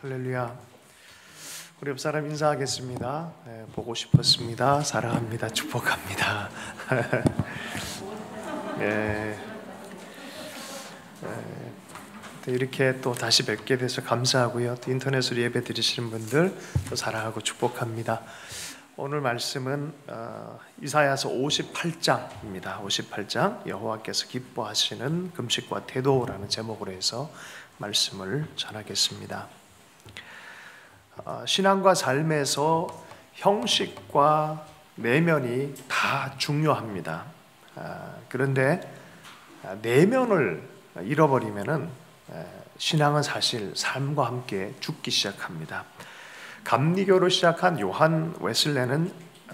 할렐루야. 우리 옆 사람 인사하겠습니다. 보고 싶었습니다. 사랑합니다. 축복합니다. 이렇게 또 다시 뵙게 돼서 감사하고요. 또 인터넷으로 예배 드리시는 분들 또 사랑하고 축복합니다. 오늘 말씀은 이사야서 58장입니다. 58장 여호와께서 기뻐하시는 금식과 태도라는 제목으로 해서 말씀을 전하겠습니다. 신앙과 삶에서 형식과 내면이 다 중요합니다. 그런데 내면을 잃어버리면은 신앙은 사실 삶과 함께 죽기 시작합니다. 감리교로 시작한 요한 웨슬레는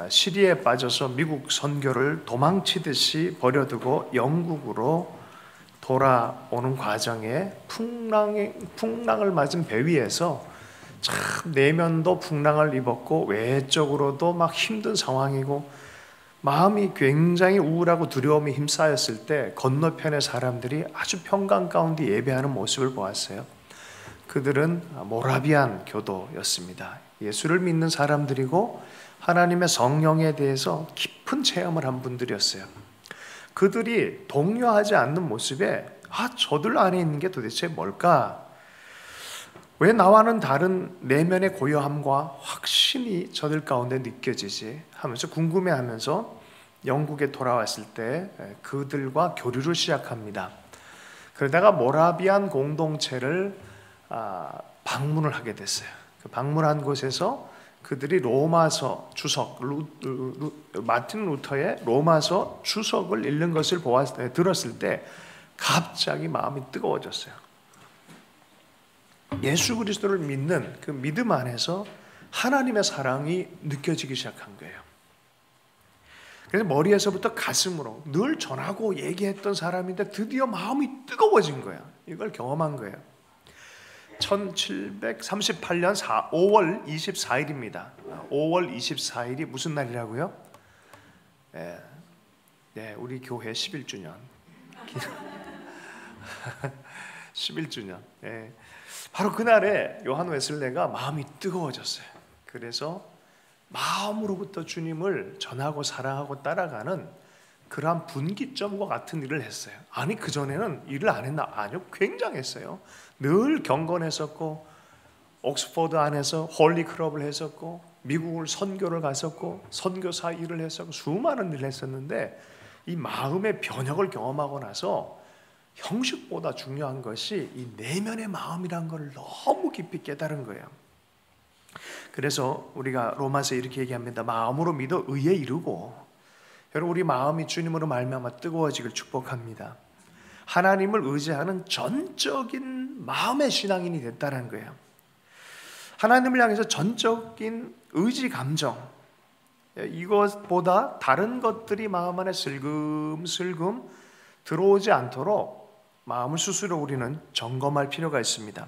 시리에 빠져서 미국 선교를 도망치듯이 버려두고 영국으로 돌아오는 과정에 풍랑을 맞은 배 위에서 참 내면도 풍랑을 입었고 외적으로도 막 힘든 상황이고 마음이 굉장히 우울하고 두려움에 힘싸였을 때 건너편의 사람들이 아주 평강 가운데 예배하는 모습을 보았어요. 그들은 모라비안 교도였습니다. 예수를 믿는 사람들이고 하나님의 성령에 대해서 깊은 체험을 한 분들이었어요. 그들이 동요하지 않는 모습에 저들 안에 있는 게 도대체 뭘까? 왜 나와는 다른 내면의 고요함과 확신이 저들 가운데 느껴지지? 하면서 궁금해하면서 영국에 돌아왔을 때 그들과 교류를 시작합니다. 그러다가 모라비안 공동체를 방문을 하게 됐어요. 그 방문한 곳에서 그들이 로마서 주석, 마틴 루터의 로마서 주석을 읽는 것을 들었을 때 갑자기 마음이 뜨거워졌어요. 예수 그리스도를 믿는 그 믿음 안에서 하나님의 사랑이 느껴지기 시작한 거예요. 그래서 머리에서부터 가슴으로 늘 전하고 얘기했던 사람인데 드디어 마음이 뜨거워진 거예요. 이걸 경험한 거예요. 1738년 5월 24일입니다. 5월 24일이 무슨 날이라고요? 우리 교회 11주년. 11주년. 바로 그날에 요한 웨슬레가 마음이 뜨거워졌어요. 그래서 마음으로부터 주님을 전하고 사랑하고 따라가는 그러한 분기점과 같은 일을 했어요. 아니 그전에는 일을 안 했나? 아니요, 굉장했어요. 늘 경건했었고 옥스퍼드 안에서 홀리클럽을 했었고 미국을 선교를 갔었고 선교사 일을 했었고 수많은 일을 했었는데 이 마음의 변혁을 경험하고 나서 형식보다 중요한 것이 이 내면의 마음이란 걸 너무 깊이 깨달은 거예요. 그래서 우리가 로마서 이렇게 얘기합니다. 마음으로 믿어 의에 이르고. 여러분, 우리 마음이 주님으로 말미암아 뜨거워지길 축복합니다. 하나님을 의지하는 전적인 마음의 신앙인이 됐다는 거예요. 하나님을 향해서 전적인 의지 감정, 이것보다 다른 것들이 마음 안에 슬금슬금 들어오지 않도록 마음을 스스로 우리는 점검할 필요가 있습니다.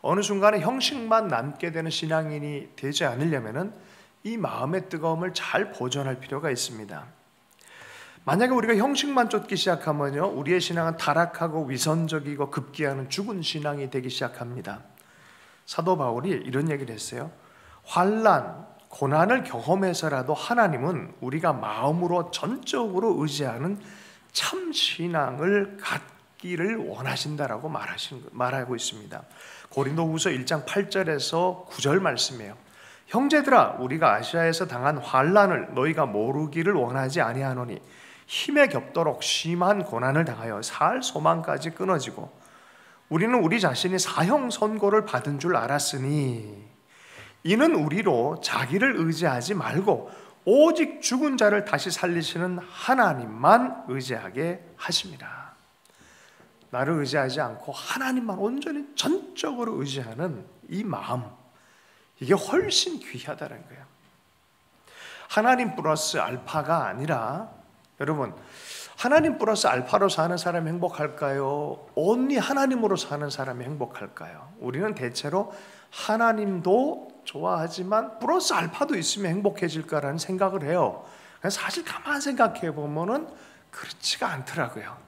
어느 순간에 형식만 남게 되는 신앙인이 되지 않으려면 이 마음의 뜨거움을 잘 보존할 필요가 있습니다. 만약에 우리가 형식만 쫓기 시작하면요, 우리의 신앙은 타락하고 위선적이고 급기야는 죽은 신앙이 되기 시작합니다. 사도 바울이 이런 얘기를 했어요. 환난, 고난을 경험해서라도 하나님은 우리가 마음으로 전적으로 의지하는 참 신앙을 갖기를 원하신다라고 말하고 있습니다. 고린도후서 1장 8절에서 9절 말씀이에요. 형제들아, 우리가 아시아에서 당한 환난을 너희가 모르기를 원하지 아니하노니 힘에 겹도록 심한 고난을 당하여 살 소망까지 끊어지고 우리는 우리 자신이 사형 선고를 받은 줄 알았으니 이는 우리로 자기를 의지하지 말고 오직 죽은 자를 다시 살리시는 하나님만 의지하게 하십니다. 나를 의지하지 않고 하나님만 온전히 전적으로 의지하는 이 마음, 이게 훨씬 귀하다는 거예요. 하나님 플러스 알파가 아니라, 여러분, 하나님 플러스 알파로 사는 사람이 행복할까요? 온리 하나님으로 사는 사람이 행복할까요? 우리는 대체로 하나님도 좋아하지만 플러스 알파도 있으면 행복해질까라는 생각을 해요. 사실 가만 생각해 보면은 그렇지가 않더라고요.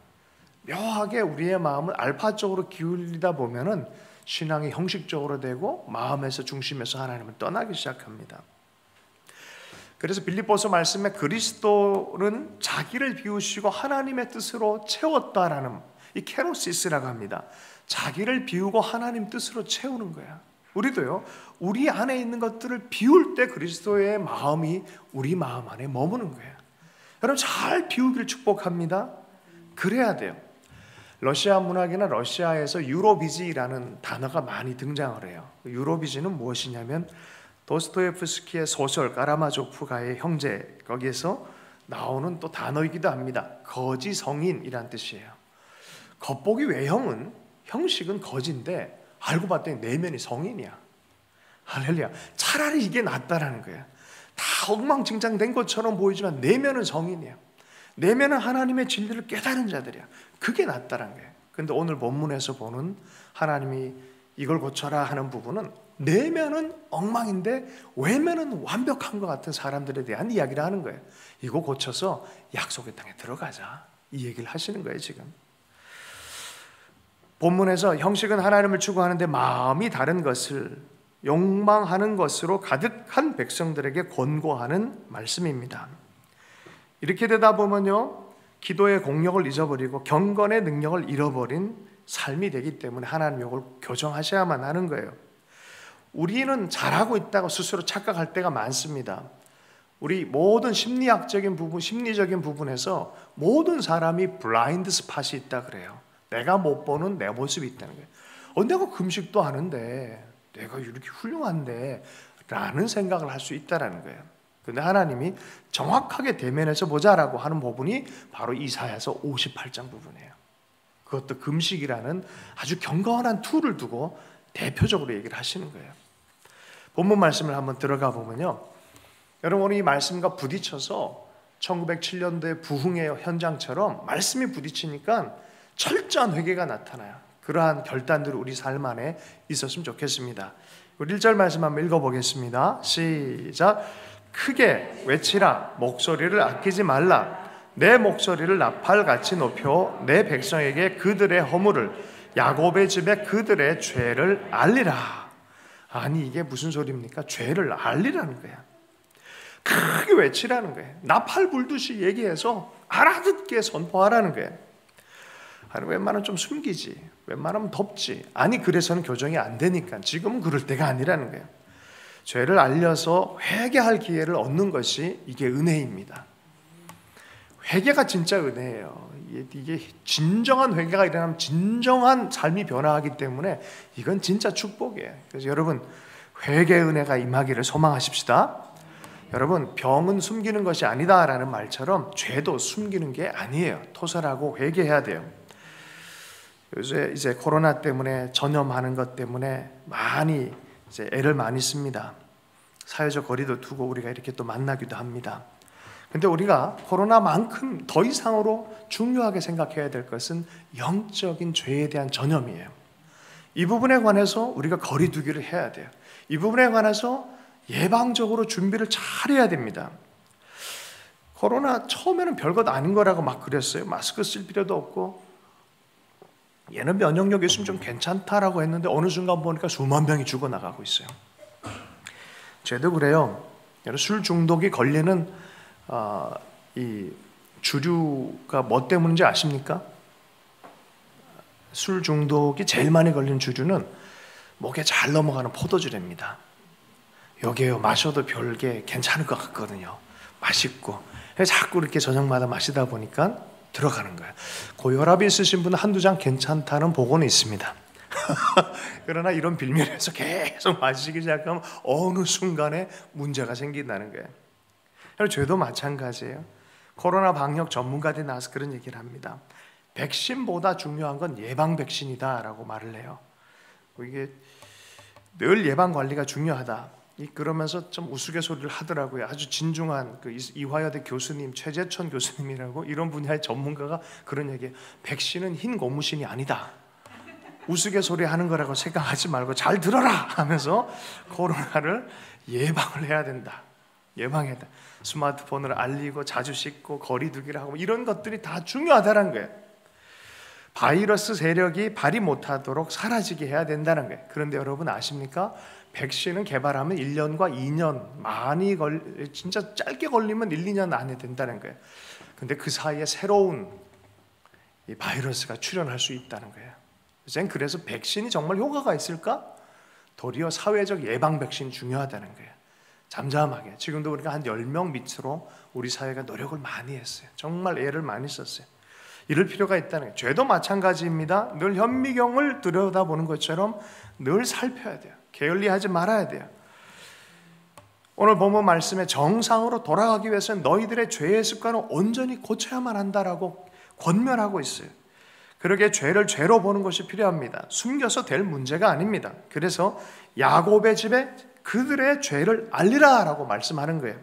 묘하게 우리의 마음을 알파 쪽으로 기울이다 보면은 신앙이 형식적으로 되고 마음에서 중심에서 하나님을 떠나기 시작합니다. 그래서 빌립보서 말씀에 그리스도는 자기를 비우시고 하나님의 뜻으로 채웠다라는 이 케노시스라고 합니다. 자기를 비우고 하나님 뜻으로 채우는 거야. 우리도요, 우리 안에 있는 것들을 비울 때 그리스도의 마음이 우리 마음 안에 머무는 거예요. 여러분 잘 비우기를 축복합니다. 그래야 돼요. 러시아 문학이나 러시아에서 유로비지라는 단어가 많이 등장을 해요. 유로비지는 무엇이냐면 도스토예프스키의 소설 카라마조프가의 형제, 거기에서 나오는 또 단어이기도 합니다. 거지 성인이란 뜻이에요. 겉보기 외형은, 형식은 거지인데 알고 봤더니 내면이 성인이야. 할렐루야. 차라리 이게 낫다라는 거예요. 다 엉망진창된 것처럼 보이지만 내면은 성인이야. 내면은 하나님의 진리를 깨달은 자들이야. 그게 낫다라는 거예요. 근데 오늘 본문에서 보는 하나님이 이걸 고쳐라 하는 부분은 내면은 엉망인데 외면은 완벽한 것 같은 사람들에 대한 이야기를 하는 거예요. 이거 고쳐서 약속의 땅에 들어가자, 이 얘기를 하시는 거예요. 지금 본문에서 형식은 하나님을 추구하는데 마음이 다른 것을 욕망하는 것으로 가득한 백성들에게 권고하는 말씀입니다. 이렇게 되다 보면요, 기도의 공력을 잊어버리고 경건의 능력을 잃어버린 삶이 되기 때문에 하나님 이걸 교정하셔야만 하는 거예요. 우리는 잘하고 있다고 스스로 착각할 때가 많습니다. 우리 모든 심리학적인 부분, 심리적인 부분에서 모든 사람이 블라인드 스팟이 있다 그래요. 내가 못 보는 내 모습이 있다는 거예요. 내가 금식도 하는데, 내가 이렇게 훌륭한데 라는 생각을 할 수 있다는 거예요. 그런데 하나님이 정확하게 대면해서 보자라고 하는 부분이 바로 이사야서 58장 부분이에요. 그것도 금식이라는 아주 경건한 툴을 두고 대표적으로 얘기를 하시는 거예요. 본문 말씀을 한번 들어가 보면요, 여러분 이 말씀과 부딪혀서 1907년도의 부흥의 현장처럼 말씀이 부딪히니까 철저한 회개가 나타나요. 그러한 결단들이 우리 삶 안에 있었으면 좋겠습니다. 우리 1절 말씀 한번 읽어보겠습니다. 시작. 크게 외치라. 목소리를 아끼지 말라. 내 목소리를 나팔같이 높여 내 백성에게 그들의 허물을, 야곱의 집에 그들의 죄를 알리라. 아니 이게 무슨 소리입니까? 죄를 알리라는 거야. 크게 외치라는 거예요. 나팔 불듯이 얘기해서 알아듣게 선포하라는 거예요. 아니 웬만하면 좀 숨기지, 웬만하면 덮지. 아니 그래서는 교정이 안 되니까 지금은 그럴 때가 아니라는 거예요. 죄를 알려서 회개할 기회를 얻는 것이 이게 은혜입니다. 회개가 진짜 은혜예요. 이게 진정한 회개가 일어나면 진정한 삶이 변화하기 때문에 이건 진짜 축복이에요. 그래서 여러분 회개의 은혜가 임하기를 소망하십시다. 여러분 병은 숨기는 것이 아니다라는 말처럼 죄도 숨기는 게 아니에요. 토설하고 회개해야 돼요. 요새 이제 코로나 때문에 전염하는 것 때문에 많이 이제 애를 많이 씁니다. 사회적 거리도 두고 우리가 이렇게 또 만나기도 합니다. 근데 우리가 코로나만큼 더 이상으로 중요하게 생각해야 될 것은 영적인 죄에 대한 전염이에요. 이 부분에 관해서 우리가 거리 두기를 해야 돼요. 이 부분에 관해서 예방적으로 준비를 잘 해야 됩니다. 코로나 처음에는 별것 아닌 거라고 막 그랬어요. 마스크 쓸 필요도 없고 얘는 면역력이 있으면 좀 괜찮다라고 했는데 어느 순간 보니까 수만 명이 죽어나가고 있어요. 죄도 그래요. 술 중독이 걸리는 이 주류가 뭐 때문인지 아십니까? 술 중독이 제일 많이 걸리는 주류는 목에 잘 넘어가는 포도주입니다. 여기에요. 마셔도 별게 괜찮을 것 같거든요. 맛있고. 자꾸 이렇게 저녁마다 마시다 보니까 들어가는 거예요. 고혈압이 있으신 분은 한두 잔 괜찮다는 보고는 있습니다. 그러나 이런 빌미에서 계속 마시기 시작하면 어느 순간에 문제가 생긴다는 거예요. 죄도 마찬가지예요. 코로나 방역 전문가들이 나와서 그런 얘기를 합니다. 백신보다 중요한 건 예방 백신이다라고 말을 해요. 이게 늘 예방 관리가 중요하다. 그러면서 좀 우스갯소리를 하더라고요. 아주 진중한 그 이화여대 교수님, 최재천 교수님이라고 이런 분야의 전문가가 그런 얘기예요. 백신은 흰 고무신이 아니다. 우스갯소리 하는 거라고 생각하지 말고 잘 들어라 하면서 코로나를 예방을 해야 된다. 예방해야 된다. 스마트폰을 알리고 자주 씻고 거리 두기를 하고 이런 것들이 다 중요하다는 거예요. 바이러스 세력이 발휘 못하도록 사라지게 해야 된다는 거예요. 그런데 여러분 아십니까? 백신은 개발하면 1년과 2년 진짜 짧게 걸리면 1, 2년 안에 된다는 거예요. 근데 그 사이에 새로운 이 바이러스가 출현할 수 있다는 거예요. 그래서 백신이 정말 효과가 있을까? 도리어 사회적 예방 백신이 중요하다는 거예요. 잠잠하게. 지금도 우리가 한 10명 밑으로 우리 사회가 노력을 많이 했어요. 정말 애를 많이 썼어요. 이럴 필요가 있다는 거예요. 죄도 마찬가지입니다. 늘 현미경을 들여다보는 것처럼 늘 살펴야 돼요. 게을리하지 말아야 돼요. 오늘 본문 말씀에 정상으로 돌아가기 위해서는 너희들의 죄의 습관을 온전히 고쳐야만 한다라고 권면하고 있어요. 그러기에 죄를 죄로 보는 것이 필요합니다. 숨겨서 될 문제가 아닙니다. 그래서 야곱의 집에 그들의 죄를 알리라라고 말씀하는 거예요.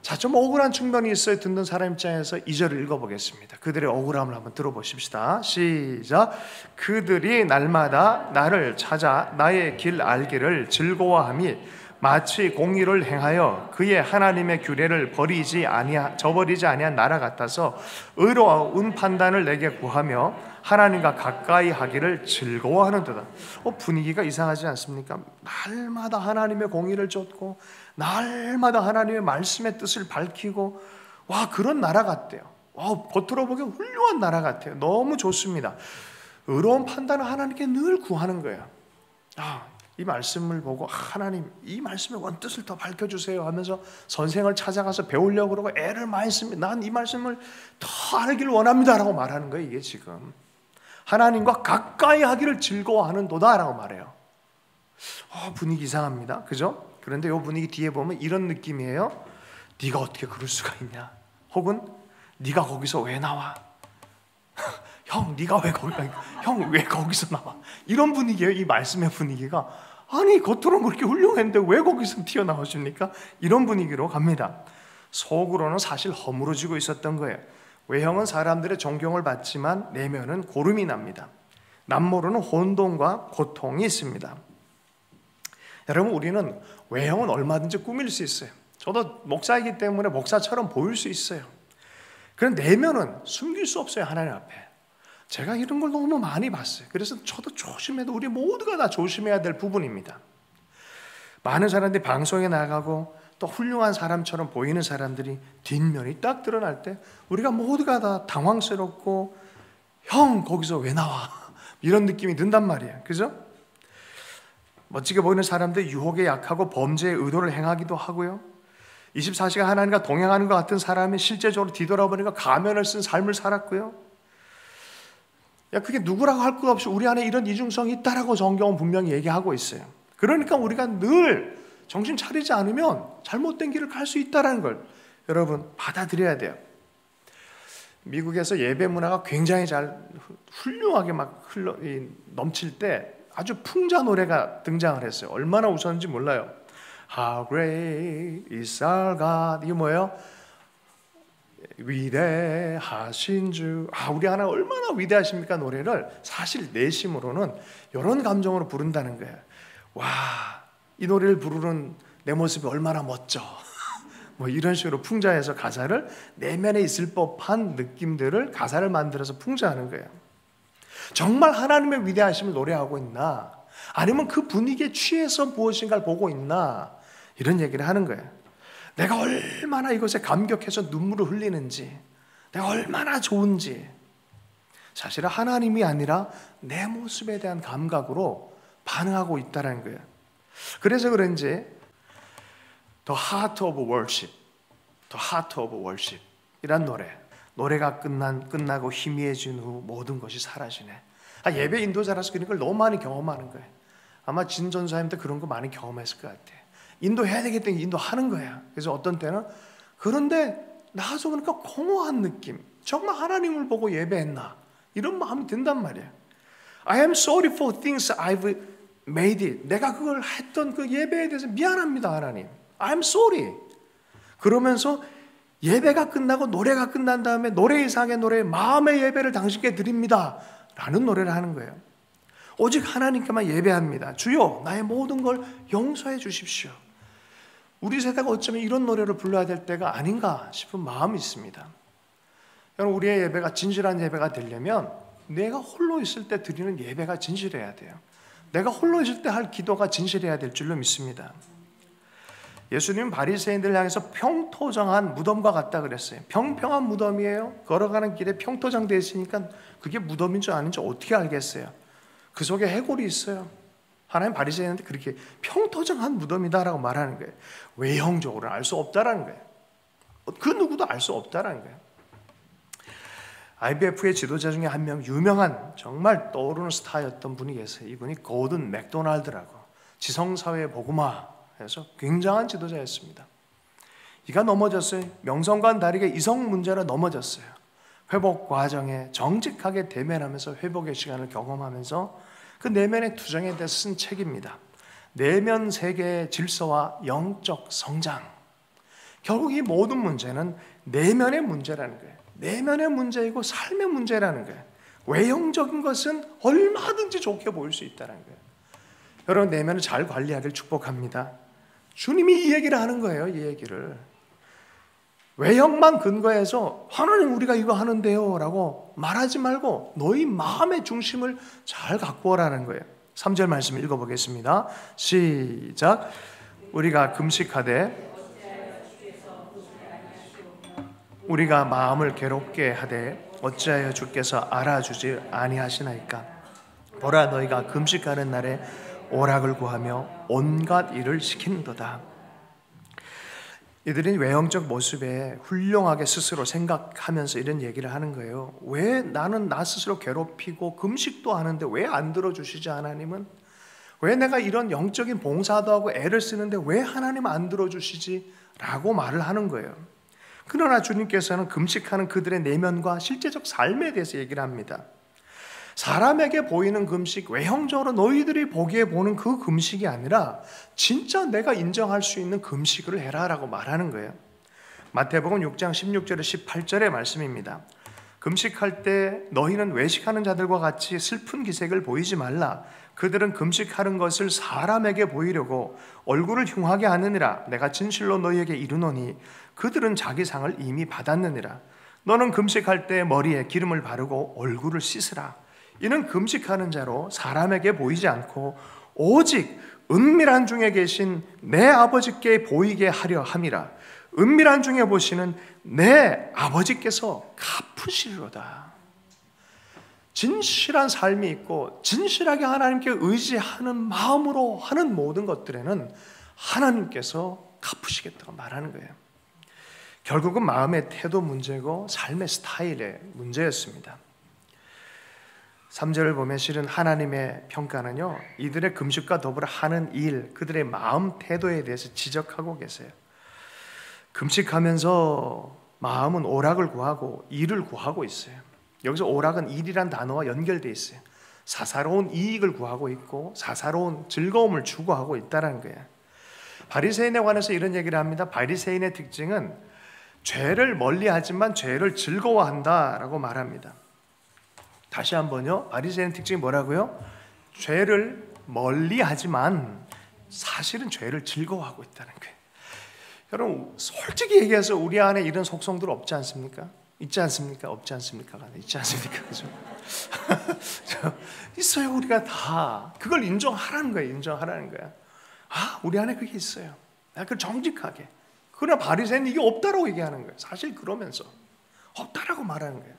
자, 좀 억울한 측면이 있어요. 듣는 사람 입장에서 2절을 읽어보겠습니다. 그들의 억울함을 한번 들어보십시다. 시작. 그들이 날마다 나를 찾아 나의 길 알기를 즐거워함이 마치 공의를 행하여 그의 하나님의 규례를 저버리지 아니한 나라 같아서 의로운 판단을 내게 구하며 하나님과 가까이 하기를 즐거워하는도다. 분위기가 이상하지 않습니까? 날마다 하나님의 공의를 쫓고 날마다 하나님의 말씀의 뜻을 밝히고 그런 나라 같대요. 겉으로 보기엔 훌륭한 나라 같아요. 너무 좋습니다. 의로운 판단을 하나님께 늘 구하는 거예요. 이 말씀을 보고 하나님 이 말씀의 원뜻을 더 밝혀주세요 하면서 선생을 찾아가서 배우려고 그러고 애를 많이 씁니다. 난 이 말씀을 더 알기를 원합니다 라고 말하는 거예요. 이게 지금 하나님과 가까이 하기를 즐거워하는도다 라고 말해요. 분위기 이상합니다. 그죠? 그런데 이 분위기 뒤에 보면 이런 느낌이에요. 네가 어떻게 그럴 수가 있냐, 혹은 네가 거기서 왜 나와? 형, 네가 왜 거기서 나와? 이런 분위기예요. 이 말씀의 분위기가. 아니, 겉으로는 그렇게 훌륭했는데 왜 거기서 튀어나오십니까? 이런 분위기로 갑니다. 속으로는 사실 허물어지고 있었던 거예요. 외형은 사람들의 존경을 받지만 내면은 고름이 납니다. 남모르는 혼돈과 고통이 있습니다. 여러분, 우리는 외형은 얼마든지 꾸밀 수 있어요. 저도 목사이기 때문에 목사처럼 보일 수 있어요. 그런데 내면은 숨길 수 없어요. 하나님 앞에. 제가 이런 걸 너무 많이 봤어요. 그래서 저도 조심해도 우리 모두가 다 조심해야 될 부분입니다. 많은 사람들이 방송에 나가고 또 훌륭한 사람처럼 보이는 사람들이 뒷면이 딱 드러날 때 우리가 모두가 다 당황스럽고 형 거기서 왜 나와? 이런 느낌이 든단 말이에요. 그죠? 멋지게 보이는 사람들 유혹에 약하고 범죄의 의도를 행하기도 하고요. 24시간 하나님과 동행하는 것 같은 사람이 실제적으로 뒤돌아보니까 가면을 쓴 삶을 살았고요. 그게 누구라고 할 것 없이 우리 안에 이런 이중성이 있다라고 성경은 분명히 얘기하고 있어요. 그러니까 우리가 늘 정신 차리지 않으면 잘못된 길을 갈 수 있다는 걸 여러분 받아들여야 돼요. 미국에서 예배 문화가 굉장히 훌륭하게 넘칠 때 아주 풍자 노래가 등장을 했어요. 얼마나 웃었는지 몰라요. How great is our God. 이게 뭐예요? 위대하신 주. 우리 하나님 얼마나 위대하십니까? 노래를 사실 내심으로는 이런 감정으로 부른다는 거예요. 이 노래를 부르는 내 모습이 얼마나 멋져. 이런 식으로 풍자해서 가사를 내면에 있을 법한 느낌들을 가사를 만들어서 풍자하는 거예요. 정말 하나님의 위대하심을 노래하고 있나? 아니면 그 분위기에 취해서 무엇인가를 보고 있나? 이런 얘기를 하는 거예요. 내가 얼마나 이것에 감격해서 눈물을 흘리는지, 내가 얼마나 좋은지, 사실은 하나님이 아니라 내 모습에 대한 감각으로 반응하고 있다는 거예요. 그래서 그런지 The Heart of Worship, The Heart of Worship 이란 노래가 끝나고 희미해진 후 모든 것이 사라지네. 예배 인도자라서 그런 걸 너무 많이 경험하는 거예요. 아마 진 전사님도 그런 거 많이 경험했을 것 같아요. 인도해야 되겠다니 인도하는 거야. 그래서 어떤 때는 그런데 나와서 보니까 공허한 느낌, 정말 하나님을 보고 예배했나 이런 마음이 든단 말이에요. I am sorry for things I've made it. 내가 그걸 했던 그 예배에 대해서 미안합니다 하나님. I am sorry. 그러면서 예배가 끝나고 노래가 끝난 다음에 노래 이상의 노래, 마음의 예배를 당신께 드립니다 라는 노래를 하는 거예요. 오직 하나님께만 예배합니다. 주여 나의 모든 걸 용서해 주십시오. 우리 세대가 어쩌면 이런 노래를 불러야 될 때가 아닌가 싶은 마음이 있습니다. 여러분, 우리의 예배가 진실한 예배가 되려면 내가 홀로 있을 때 드리는 예배가 진실해야 돼요. 내가 홀로 있을 때 할 기도가 진실해야 될 줄로 믿습니다. 예수님은 바리새인들을 향해서 평토장한 무덤과 같다 그랬어요. 평평한 무덤이에요. 걸어가는 길에 평토장 되어 있으니까 그게 무덤인 줄 아는지 어떻게 알겠어요? 그 속에 해골이 있어요. 하나님 바리새인한테 그렇게 평토장한 무덤이다라고 말하는 거예요. 외형적으로는 알 수 없다라는 거예요. 그 누구도 알 수 없다라는 거예요. IBF의 지도자 중에 한 명, 유명한 정말 떠오르는 스타였던 분이 계세요. 이분이 고든 맥도날드라고, 지성사회 복음화에서 굉장한 지도자였습니다. 이가 넘어졌어요. 명성과 다르게 이성 문제로 넘어졌어요. 회복 과정에 정직하게 대면하면서 회복의 시간을 경험하면서 그 내면의 투정에 대해서 쓴 책입니다. 내면 세계의 질서와 영적 성장. 결국 이 모든 문제는 내면의 문제라는 거예요. 내면의 문제이고 삶의 문제라는 거예요. 외형적인 것은 얼마든지 좋게 보일 수 있다는 거예요. 여러분, 내면을 잘 관리하기를 축복합니다. 주님이 이 얘기를 하는 거예요. 이 얘기를. 외형만 근거해서 하나님 우리가 이거 하는데요 라고 말하지 말고 너희 마음의 중심을 잘 갖고 오라는 거예요. 3절 말씀 읽어보겠습니다. 시작. 우리가 금식하되 우리가 마음을 괴롭게 하되 어찌하여 주께서 알아주지 아니하시나이까. 보라, 너희가 금식하는 날에 오락을 구하며 온갖 일을 시키는도다. 이들은 외형적 모습에 훌륭하게 스스로 생각하면서 이런 얘기를 하는 거예요. 왜 나는 나 스스로 괴롭히고 금식도 하는데 왜 안 들어주시지 하나님은? 왜 내가 이런 영적인 봉사도 하고 애를 쓰는데 왜 하나님 안 들어주시지? 라고 말을 하는 거예요. 그러나 주님께서는 금식하는 그들의 내면과 실제적 삶에 대해서 얘기를 합니다. 사람에게 보이는 금식, 외형적으로 너희들이 보기에 보는 그 금식이 아니라 진짜 내가 인정할 수 있는 금식을 해라라고 말하는 거예요. 마태복음 6장 16절에 18절의 말씀입니다. 금식할 때 너희는 외식하는 자들과 같이 슬픈 기색을 보이지 말라. 그들은 금식하는 것을 사람에게 보이려고 얼굴을 흉하게 하느니라. 내가 진실로 너희에게 이르노니 그들은 자기 상을 이미 받았느니라. 너는 금식할 때 머리에 기름을 바르고 얼굴을 씻으라. 이는 금식하는 자로 사람에게 보이지 않고 오직 은밀한 중에 계신 내 아버지께 보이게 하려 함이라. 은밀한 중에 보시는 내 아버지께서 갚으시리로다. 진실한 삶이 있고 진실하게 하나님께 의지하는 마음으로 하는 모든 것들에는 하나님께서 갚으시겠다고 말하는 거예요. 결국은 마음의 태도 문제고 삶의 스타일의 문제였습니다. 3절을 보면 실은 하나님의 평가는요, 이들의 금식과 더불어 하는 일, 그들의 마음 태도에 대해서 지적하고 계세요. 금식하면서 마음은 오락을 구하고 일을 구하고 있어요. 여기서 오락은 일이란 단어와 연결되어 있어요. 사사로운 이익을 구하고 있고 사사로운 즐거움을 추구하고 있다는 거예요. 바리새인에 관해서 이런 얘기를 합니다. 바리새인의 특징은 죄를 멀리하지만 죄를 즐거워한다라고 말합니다. 다시 한번요. 바리새인의 특징이 뭐라고요? 죄를 멀리하지만 사실은 죄를 즐거워하고 있다는 거예요. 여러분, 솔직히 얘기해서 우리 안에 이런 속성들 없지 않습니까? 있지 않습니까? 없지 않습니까? 있지 않습니까? 그죠? 있어요. 우리가 다 그걸 인정하라는 거예요. 인정하라는 거야. 아, 우리 안에 그게 있어요. 그걸 정직하게. 그러나 바리새인은 이게 없다라고 얘기하는 거예요. 사실 그러면서 없다라고 말하는 거예요.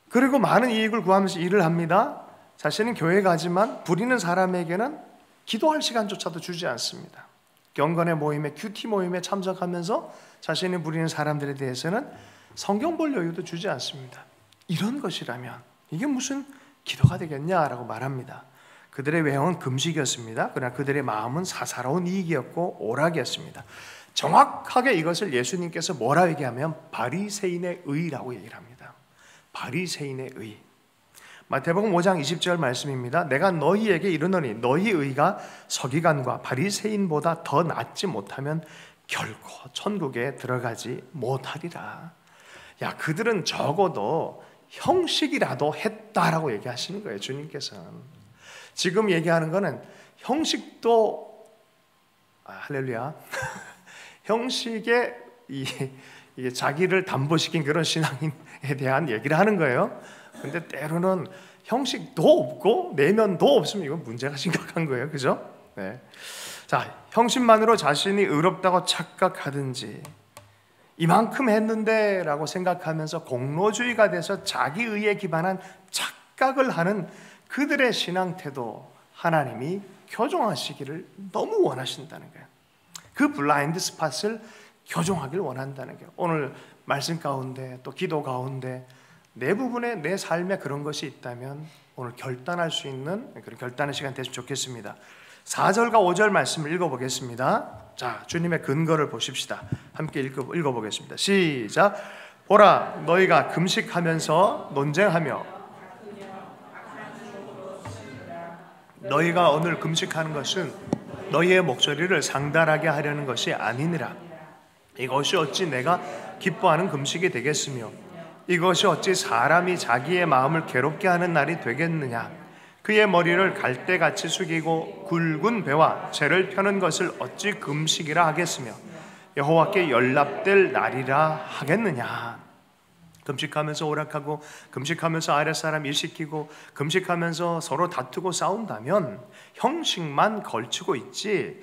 그리고 많은 이익을 구하면서 일을 합니다. 자신은 교회 가지만 부리는 사람에게는 기도할 시간조차도 주지 않습니다. 경건의 모임에, 큐티 모임에 참석하면서 자신이 부리는 사람들에 대해서는 성경 볼 여유도 주지 않습니다. 이런 것이라면 이게 무슨 기도가 되겠냐라고 말합니다. 그들의 외형은 금식이었습니다. 그러나 그들의 마음은 사사로운 이익이었고 오락이었습니다. 정확하게 이것을 예수님께서 뭐라 얘기하면 바리새인의 의라고 얘기를 합니다. 바리새인의 의. 마태복음 5장 20절 말씀입니다. 내가 너희에게 이르노니 너희 의가 서기관과 바리새인보다 더 낫지 못하면 결코 천국에 들어가지 못하리라. 야, 그들은 적어도 형식이라도 했다라고 얘기하시는 거예요. 주님께서는. 지금 얘기하는 거는 형식도 할렐루야. 형식에 이게 자기를 담보시킨 그런 신앙인에 대한 얘기를 하는 거예요. 근데 때로는 형식도 없고 내면도 없으면 이건 문제가 심각한 거예요. 그죠? 네. 자, 형식만으로 자신이 의롭다고 착각하든지 이만큼 했는데 라고 생각하면서 공로주의가 돼서 자기의에 기반한 착각을 하는 그들의 신앙 태도, 하나님이 교정하시기를 너무 원하신다는 거예요. 그 블라인드 스팟을 교정하길 원한다는 거예요. 오늘 말씀 가운데 또 기도 가운데 내 부분에 내 삶에 그런 것이 있다면 오늘 결단할 수 있는 그런 결단의 시간 됐으면 좋겠습니다. 4절과 5절 말씀을 읽어보겠습니다. 자, 주님의 근거를 보십시다. 함께 읽어보겠습니다. 시작. 보라, 너희가 금식하면서 논쟁하며 너희가 오늘 금식하는 것은 너희의 목소리를 상달하게 하려는 것이 아니니라. 이것이 어찌 내가 기뻐하는 금식이 되겠으며 이것이 어찌 사람이 자기의 마음을 괴롭게 하는 날이 되겠느냐. 그의 머리를 갈대같이 숙이고 굵은 배와 죄를 펴는 것을 어찌 금식이라 하겠으며 여호와께 연락될 날이라 하겠느냐. 금식하면서 오락하고 금식하면서 아랫사람 일시키고 금식하면서 서로 다투고 싸운다면 형식만 걸치고 있지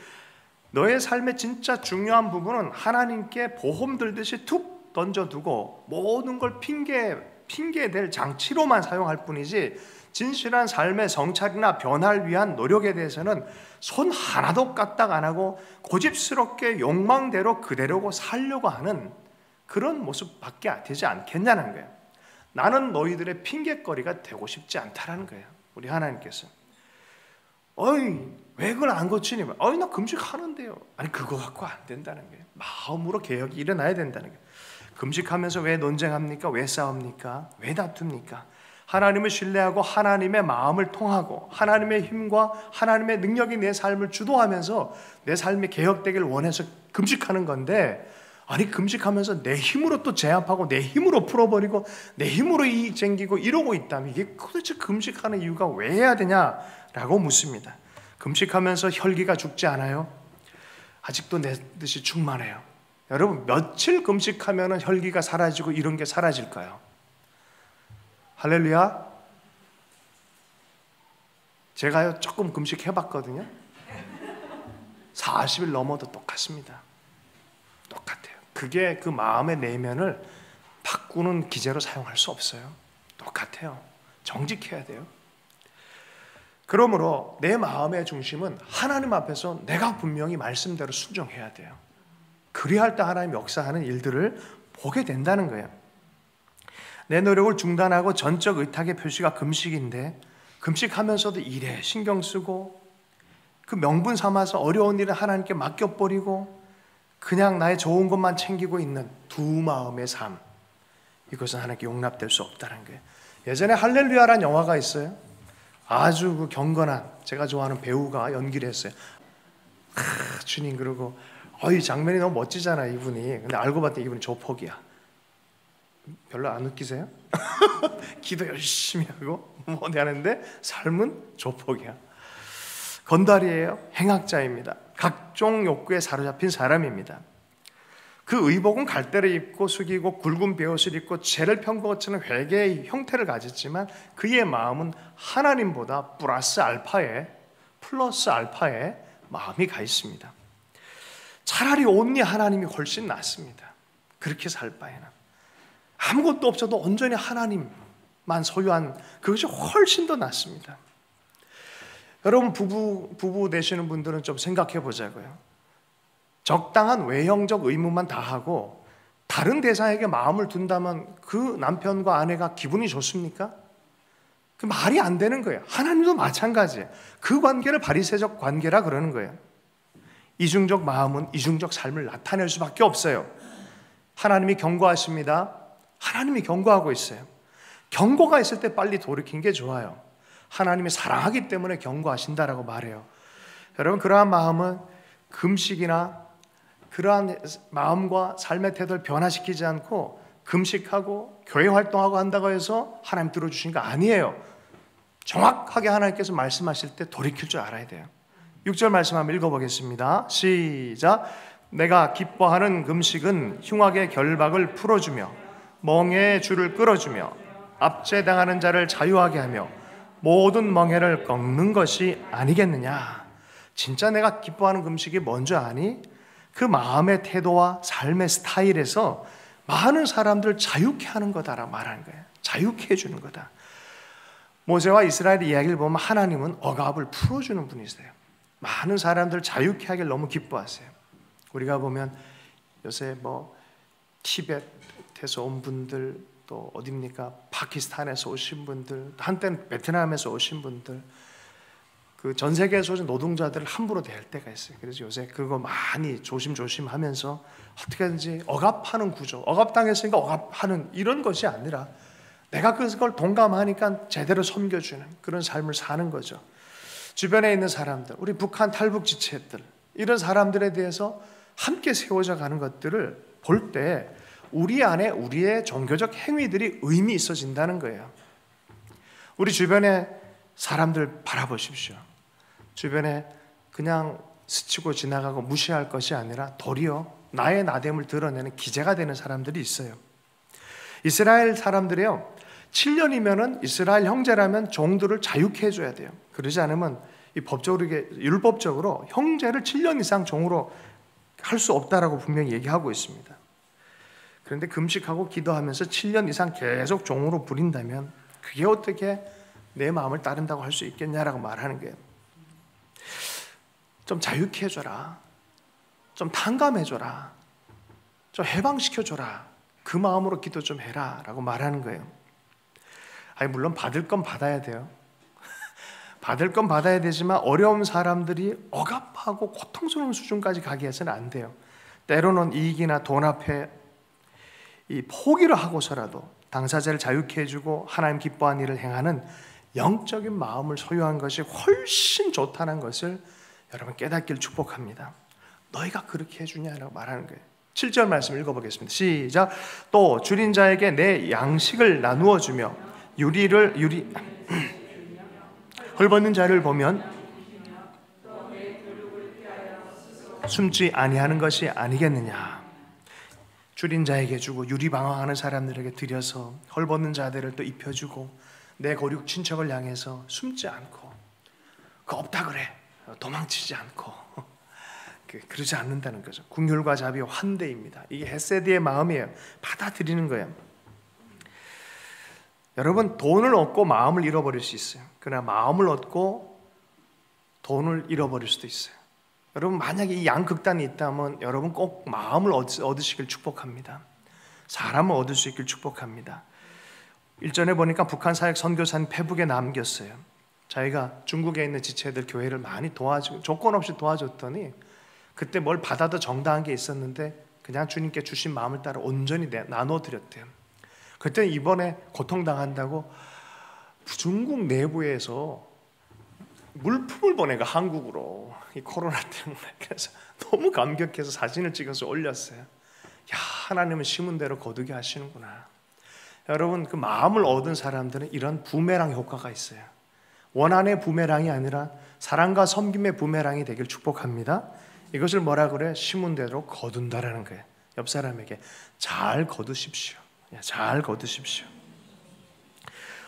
너의 삶의 진짜 중요한 부분은 하나님께 보험 들듯이 툭 던져두고 모든 걸 핑계될 장치로만 사용할 뿐이지 진실한 삶의 성찰이나 변화를 위한 노력에 대해서는 손 하나도 까딱 안 하고 고집스럽게 욕망대로 그대로고 살려고 하는 그런 모습밖에 되지 않겠냐는 거예요. 나는 너희들의 핑계거리가 되고 싶지 않다라는 거예요. 우리 하나님께서 어이 왜 그걸 안 고치니? 어이 나 금식하는데요. 아니 그거 갖고 안 된다는 거예요. 마음으로 개혁이 일어나야 된다는 거예요. 금식하면서 왜 논쟁합니까? 왜 싸웁니까? 왜 다툽니까? 하나님을 신뢰하고 하나님의 마음을 통하고 하나님의 힘과 하나님의 능력이 내 삶을 주도하면서 내 삶이 개혁되길 원해서 금식하는 건데 아니 금식하면서 내 힘으로 또 제압하고 내 힘으로 풀어버리고 내 힘으로 이익 챙기고 이러고 있다면 이게 도대체 금식하는 이유가 왜 해야 되냐라고 묻습니다. 금식하면서 혈기가 죽지 않아요? 아직도 내 듯이 충만해요. 여러분 며칠 금식하면 혈기가 사라지고 이런 게 사라질까요? 할렐루야. 제가요 조금 금식해봤거든요. 40일 넘어도 똑같습니다. 똑같아요. 그게 그 마음의 내면을 바꾸는 기제로 사용할 수 없어요. 똑같아요. 정직해야 돼요. 그러므로 내 마음의 중심은 하나님 앞에서 내가 분명히 말씀대로 순종해야 돼요. 그리할 때 하나님 역사하는 일들을 보게 된다는 거예요. 내 노력을 중단하고 전적 의탁의 표시가 금식인데 금식하면서도 일에 신경 쓰고 그 명분 삼아서 어려운 일을 하나님께 맡겨버리고 그냥 나의 좋은 것만 챙기고 있는 두 마음의 삶, 이것은 하나님께 용납될 수 없다는 거예요. 예전에 할렐루야라는 영화가 있어요. 아주 그 경건한 제가 좋아하는 배우가 연기를 했어요. 주님 그러고 이 장면이 너무 멋지잖아 이분이. 근데 알고 봤더니 이분이 조폭이야. 별로 안 웃기세요? 기도 열심히 하고 뭐 하는데 삶은 조폭이야. 건달이에요. 행악자입니다. 각종 욕구에 사로잡힌 사람입니다. 그 의복은 갈대를 입고 숙이고 굵은 베옷을 입고 죄를 편 것처럼 회개의 형태를 가졌지만 그의 마음은 하나님보다 플러스 알파의 마음이 가 있습니다. 차라리 온리 하나님이 훨씬 낫습니다. 그렇게 살 바에는 아무것도 없어도 온전히 하나님만 소유한 그것이 훨씬 더 낫습니다. 여러분 부부 되시는 분들은 좀 생각해 보자고요. 적당한 외형적 의무만 다하고 다른 대상에게 마음을 둔다면 그 남편과 아내가 기분이 좋습니까? 그 말이 안 되는 거예요. 하나님도 마찬가지예요. 그 관계를 바리새적 관계라 그러는 거예요. 이중적 마음은 이중적 삶을 나타낼 수밖에 없어요. 하나님이 경고하십니다. 하나님이 경고하고 있어요. 경고가 있을 때 빨리 돌이킨 게 좋아요. 하나님이 사랑하기 때문에 경고하신다라고 말해요. 여러분 그러한 마음은 금식이나 그러한 마음과 삶의 태도를 변화시키지 않고 금식하고 교회 활동하고 한다고 해서 하나님 들어주신 거 아니에요. 정확하게 하나님께서 말씀하실 때 돌이킬 줄 알아야 돼요. 6절 말씀 한번 읽어보겠습니다. 시작. 내가 기뻐하는 금식은 흉악의 결박을 풀어주며 멍에의 줄을 끌어주며 압제당하는 자를 자유하게 하며 모든 멍에를 꺾는 것이 아니겠느냐. 진짜 내가 기뻐하는 음식이 뭔지 아니? 그 마음의 태도와 삶의 스타일에서 많은 사람들을 자유케 하는 거다라 말하는 거예요. 자유케 해주는 거다. 모세와 이스라엘의 이야기를 보면 하나님은 억압을 풀어주는 분이세요. 많은 사람들 자유케 하길 너무 기뻐하세요. 우리가 보면 요새 티벳에서 온 분들, 또 어디입니까? 파키스탄에서 오신 분들, 한때는 베트남에서 오신 분들, 그 전 세계에서 오신 노동자들을 함부로 대할 때가 있어요. 그래서 요새 그거 많이 조심조심 하면서 어떻게든지 억압하는 구조, 억압당했으니까 억압하는 이런 것이 아니라 내가 그걸 동감하니까 제대로 섬겨주는 그런 삶을 사는 거죠. 주변에 있는 사람들, 우리 북한 탈북 지체들, 이런 사람들에 대해서 함께 세워져 가는 것들을 볼 때 우리 안에 우리의 종교적 행위들이 의미 있어진다는 거예요. 우리 주변에 사람들 바라보십시오. 주변에 그냥 스치고 지나가고 무시할 것이 아니라 도리어 나의 나됨을 드러내는 기재가 되는 사람들이 있어요. 이스라엘 사람들이요, 7년이면은 이스라엘 형제라면 종들을 자유케 해줘야 돼요. 그러지 않으면 이 법적으로, 율법적으로 형제를 7년 이상 종으로 할 수 없다라고 분명히 얘기하고 있습니다. 그런데 금식하고 기도하면서 7년 이상 계속 종으로 부린다면 그게 어떻게 내 마음을 따른다고 할 수 있겠냐라고 말하는 거예요. 좀 자유케 해줘라, 좀 탕감해줘라, 좀 해방시켜줘라, 그 마음으로 기도 좀 해라 라고 말하는 거예요. 물론 받을 건 받아야 돼요. 받을 건 받아야 되지만 어려운 사람들이 억압하고 고통스러운 수준까지 가게 해서는 안 돼요. 때로는 이익이나 돈 앞에 이 포기를 하고서라도 당사자를 자유케 해주고 하나님 기뻐하는 일을 행하는 영적인 마음을 소유한 것이 훨씬 좋다는 것을 여러분 깨닫기를 축복합니다. 너희가 그렇게 해주냐라고 말하는 거예요. 7절 말씀 읽어보겠습니다. 시작. 또 줄인 자에게 내 양식을 나누어 주며 헐벗는 자를 보면 숨지 아니하는 것이 아니겠느냐. 줄인 자에게 주고 유리방황하는 사람들에게 드려서 헐벗는 자들을 또 입혀주고 내 고륙 친척을 향해서 숨지 않고 그거 없다 그래 도망치지 않고 그러지 않는다는 거죠. 긍휼과 자비와 환대입니다. 이게 헤세드의 마음이에요. 받아들이는 거예요. 여러분, 돈을 얻고 마음을 잃어버릴 수 있어요. 그러나 마음을 얻고 돈을 잃어버릴 수도 있어요. 여러분, 만약에 이 양극단이 있다면 여러분 꼭 마음을 얻으시길 축복합니다. 사람을 얻을 수 있길 축복합니다. 일전에 보니까 북한 사역 선교사님 페북에 남겼어요. 자기가 중국에 있는 지체들 교회를 많이 도와주고 조건 없이 도와줬더니 그때 뭘 받아도 정당한 게 있었는데 그냥 주님께 주신 마음을 따라 온전히 나눠드렸대요. 그때 이번에 고통당한다고 중국 내부에서 물품을 보내가 한국으로 이 코로나 때문에. 그래서 너무 감격해서 사진을 찍어서 올렸어요. 야, 하나님은 심은 대로 거두게 하시는구나. 여러분, 그 마음을 얻은 사람들은 이런 부메랑 효과가 있어요. 원한의 부메랑이 아니라 사랑과 섬김의 부메랑이 되길 축복합니다. 이것을 뭐라 그래? 심은 대로 거둔다라는 거예요. 옆 사람에게 잘 거두십시오. 잘 거두십시오.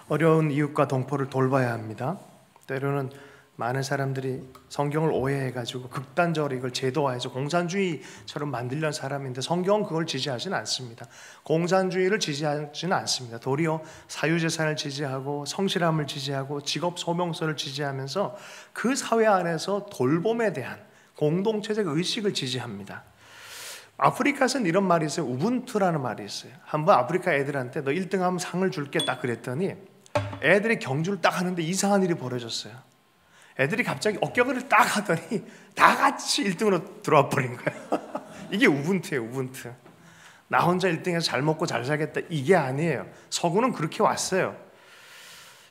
어려운 이웃과 동포를 돌봐야 합니다. 때로는 많은 사람들이 성경을 오해해가지고 극단적으로 이걸 제도화해서 공산주의처럼 만들려는 사람인데 성경은 그걸 지지하지는 않습니다. 공산주의를 지지하지는 않습니다. 도리어 사유재산을 지지하고 성실함을 지지하고 직업 소명서를 지지하면서 그 사회 안에서 돌봄에 대한 공동체적 의식을 지지합니다. 아프리카에서는 이런 말이 있어요. 우분투라는 말이 있어요. 한번 아프리카 애들한테 너 1등하면 상을 줄게 딱 그랬더니 애들이 경주를 딱 하는데 이상한 일이 벌어졌어요. 애들이 갑자기 어깨를 딱 하더니 다 같이 1등으로 들어와 버린 거예요. 이게 우분투예요. 우분투. 나 혼자 1등해서 잘 먹고 잘 살겠다 이게 아니에요. 서구는 그렇게 왔어요.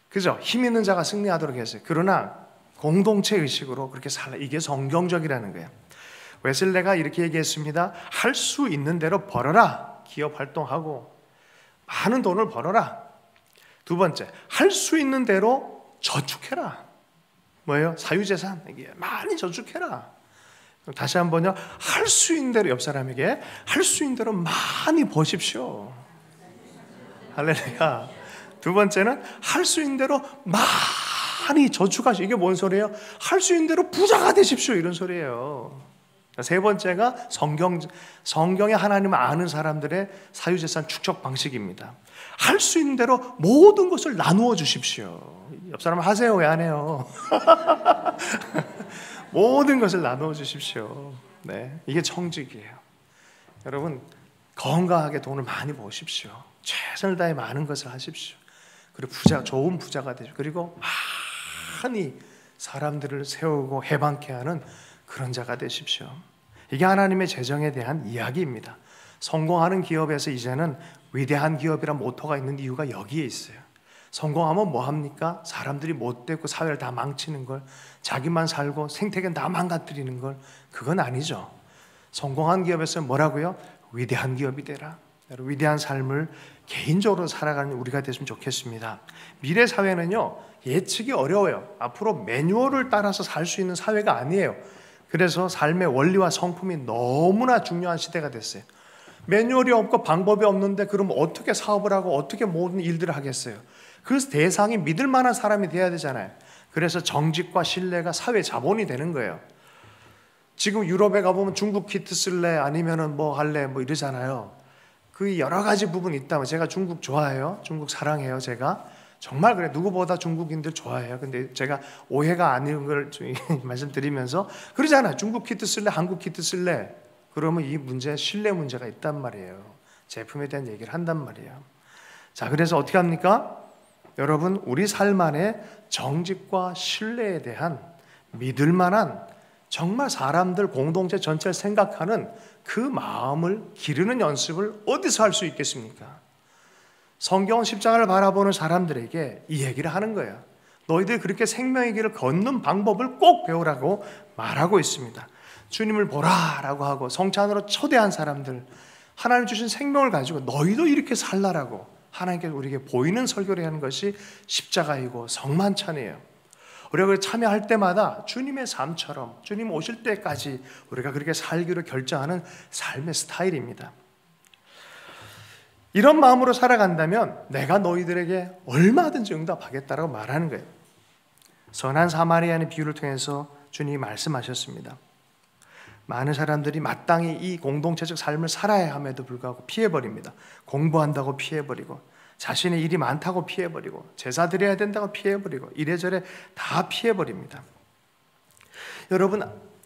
그죠? 힘 있는 자가 승리하도록 했어요. 그러나 공동체 의식으로 그렇게 살라. 이게 성경적이라는 거예요. 웨슬레가 이렇게 얘기했습니다. 할 수 있는 대로 벌어라. 기업 활동하고 많은 돈을 벌어라. 두 번째, 할 수 있는 대로 저축해라. 뭐예요? 사유재산 많이 저축해라. 다시 한번요. 할 수 있는 대로 옆 사람에게 할 수 있는 대로 많이 버십시오. 할렐루야. 두 번째는 할 수 있는 대로 많이 저축하시오. 이게 뭔 소리예요? 할 수 있는 대로 부자가 되십시오. 이런 소리예요. 세 번째가 성경의 하나님을 아는 사람들의 사유재산 축적 방식입니다. 할 수 있는 대로 모든 것을 나누어 주십시오. 옆 사람 하세요. 왜 안 해요? 모든 것을 나누어 주십시오. 네, 이게 청직이에요. 여러분, 건강하게 돈을 많이 버십시오. 최선을 다해 많은 것을 하십시오. 그리고 좋은 부자가 되십시오. 그리고 많이 사람들을 세우고 해방케 하는 그런 자가 되십시오. 이게 하나님의 재정에 대한 이야기입니다. 성공하는 기업에서 이제는 위대한 기업이란 모토가 있는 이유가 여기에 있어요. 성공하면 뭐 합니까? 사람들이 못되고 사회를 다 망치는 걸, 자기만 살고 생태계는 다 망가뜨리는 걸, 그건 아니죠. 성공한 기업에서 뭐라고요? 위대한 기업이 되라. 위대한 삶을 개인적으로 살아가는 우리가 됐으면 좋겠습니다. 미래 사회는요, 예측이 어려워요. 앞으로 매뉴얼을 따라서 살 수 있는 사회가 아니에요. 그래서 삶의 원리와 성품이 너무나 중요한 시대가 됐어요. 매뉴얼이 없고 방법이 없는데 그럼 어떻게 사업을 하고 어떻게 모든 일들을 하겠어요? 그 대상이 믿을 만한 사람이 돼야 되잖아요. 그래서 정직과 신뢰가 사회 자본이 되는 거예요. 지금 유럽에 가보면 중국 키트 쓸래 아니면은 뭐 할래 뭐 이러잖아요. 그 여러 가지 부분이 있다면, 제가 중국 좋아해요. 중국 사랑해요. 제가 정말 그래, 누구보다 중국인들 좋아해요. 근데 제가 오해가 아닌 걸 말씀드리면서 그러잖아요. 중국 키트 쓸래, 한국 키트 쓸래. 그러면 이 문제, 신뢰 문제가 있단 말이에요. 제품에 대한 얘기를 한단 말이에요. 자, 그래서 어떻게 합니까? 여러분, 우리 삶 안에 정직과 신뢰에 대한 믿을 만한, 정말 사람들 공동체 전체를 생각하는 그 마음을 기르는 연습을 어디서 할 수 있겠습니까? 성경 십자가를 바라보는 사람들에게 이 얘기를 하는 거예요. 너희들 그렇게 생명의 길을 걷는 방법을 꼭 배우라고 말하고 있습니다. 주님을 보라라고 하고 성찬으로 초대한 사람들, 하나님 주신 생명을 가지고 너희도 이렇게 살라라고 하나님께서 우리에게 보이는 설교를 하는 것이 십자가이고 성만찬이에요. 우리가 참여할 때마다 주님의 삶처럼 주님 오실 때까지 우리가 그렇게 살기로 결정하는 삶의 스타일입니다. 이런 마음으로 살아간다면 내가 너희들에게 얼마든지 응답하겠다라고 말하는 거예요. 선한 사마리아인의 비유를 통해서 주님이 말씀하셨습니다. 많은 사람들이 마땅히 이 공동체적 삶을 살아야 함에도 불구하고 피해버립니다. 공부한다고 피해버리고, 자신의 일이 많다고 피해버리고, 제사 드려야 된다고 피해버리고, 이래저래 다 피해버립니다. 여러분,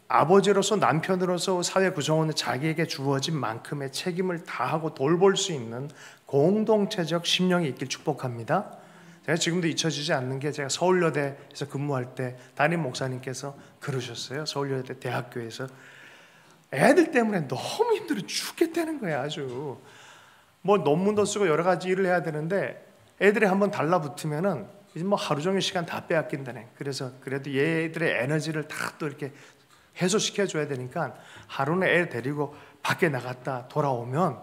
아버지로서, 남편으로서 사회 구성원은 자기에게 주어진 만큼의 책임을 다하고 돌볼 수 있는 공동체적 심령이 있길 축복합니다. 제가 지금도 잊혀지지 않는 게, 제가 서울여대에서 근무할 때 담임 목사님께서 그러셨어요. 서울여대 대학교에서 애들 때문에 너무 힘들어 죽겠다는 거야. 아주 뭐 논문도 쓰고 여러 가지 일을 해야 되는데 애들이 한번 달라붙으면은 이제 뭐 하루 종일 시간 다 빼앗긴다네. 그래서 그래도 얘들의 에너지를 다 또 이렇게 해소시켜 줘야 되니까 하루는 애 데리고 밖에 나갔다 돌아오면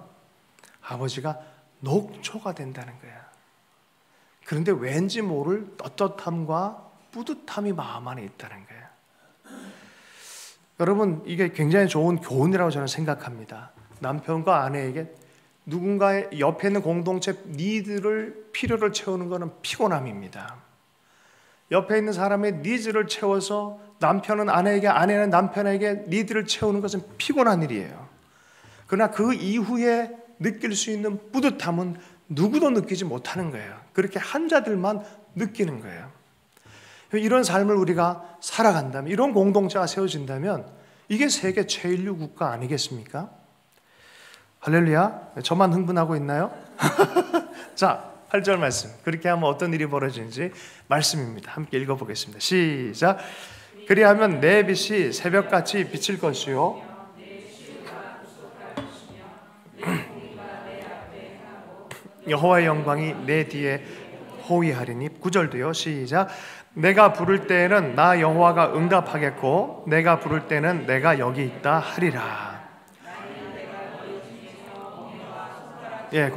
아버지가 녹초가 된다는 거야. 그런데 왠지 모를 떳떳함과 뿌듯함이 마음 안에 있다는 거야. 여러분, 이게 굉장히 좋은 교훈이라고 저는 생각합니다. 남편과 아내에게 누군가의 옆에 있는 공동체 필요를 채우는 것은 피곤함입니다. 옆에 있는 사람의 니즈를 채워서 남편은 아내에게, 아내는 남편에게 니드를 채우는 것은 피곤한 일이에요. 그러나 그 이후에 느낄 수 있는 뿌듯함은 누구도 느끼지 못하는 거예요. 그렇게 한자들만 느끼는 거예요. 이런 삶을 우리가 살아간다면, 이런 공동체가 세워진다면 이게 세계 최인류 국가 아니겠습니까? 할렐루야. 저만 흥분하고 있나요? 자, 8절 말씀. 그렇게 하면 어떤 일이 벌어지는지 말씀입니다. 함께 읽어보겠습니다. 시작. 그리하면 내 빛이 새벽같이 비칠 것이요 여호와의 영광이 내 뒤에 호위하리니. 9절도요. 시작. 내가 부를 때에는 나 여호와가 응답하겠고 내가 부를 때는 내가 여기 있다 하리라. 예,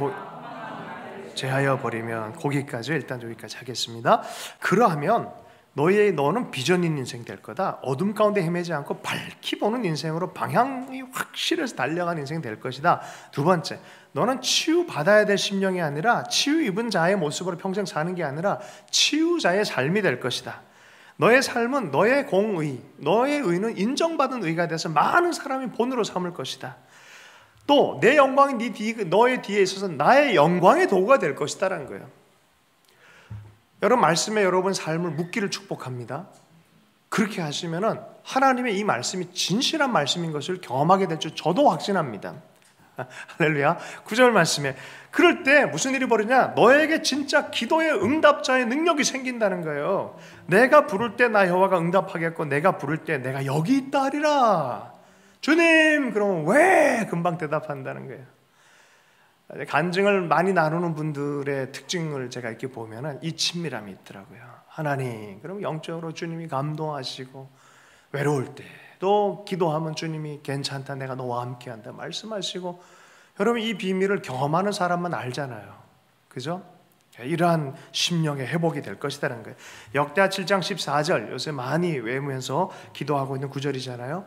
제하여 버리면, 거기까지 일단 여기까지 하겠습니다. 그러하면 너는 비전인 인생 될 거다. 어둠 가운데 헤매지 않고 밝히 보는 인생으로 방향이 확실해서 달려가는 인생 될 것이다. 두 번째, 너는 치유받아야 될 심령이 아니라 치유 입은 자의 모습으로 평생 사는 게 아니라 치유자의 삶이 될 것이다. 너의 삶은 너의 공의, 너의 의는 인정받은 의가 돼서 많은 사람이 본으로 삼을 것이다. 또 내 영광이 너의 뒤에 있어서 나의 영광의 도구가 될 것이다라는 거예요. 여러분 말씀에 여러분 삶을 묻기를 축복합니다. 그렇게 하시면은 하나님의 이 말씀이 진실한 말씀인 것을 경험하게 될 줄 저도 확신합니다. 할렐루야. 9절 말씀에 그럴 때 무슨 일이 벌어지냐? 너에게 진짜 기도의 응답자의 능력이 생긴다는 거예요. 내가 부를 때 나 여호와가 응답하겠고 내가 부를 때 내가 여기 있다 하리라. 주님, 그럼 왜 금방 대답한다는 거예요. 간증을 많이 나누는 분들의 특징을 제가 이렇게 보면은 이 친밀함이 있더라고요. 하나님, 그럼 영적으로 주님이 감동하시고 외로울 때도 기도하면 주님이 괜찮다, 내가 너와 함께한다 말씀하시고, 여러분 이 비밀을 경험하는 사람만 알잖아요. 그죠? 이러한 심령의 회복이 될 것이라는 거예요. 역대하 7장 14절 요새 많이 외우면서 기도하고 있는 구절이잖아요.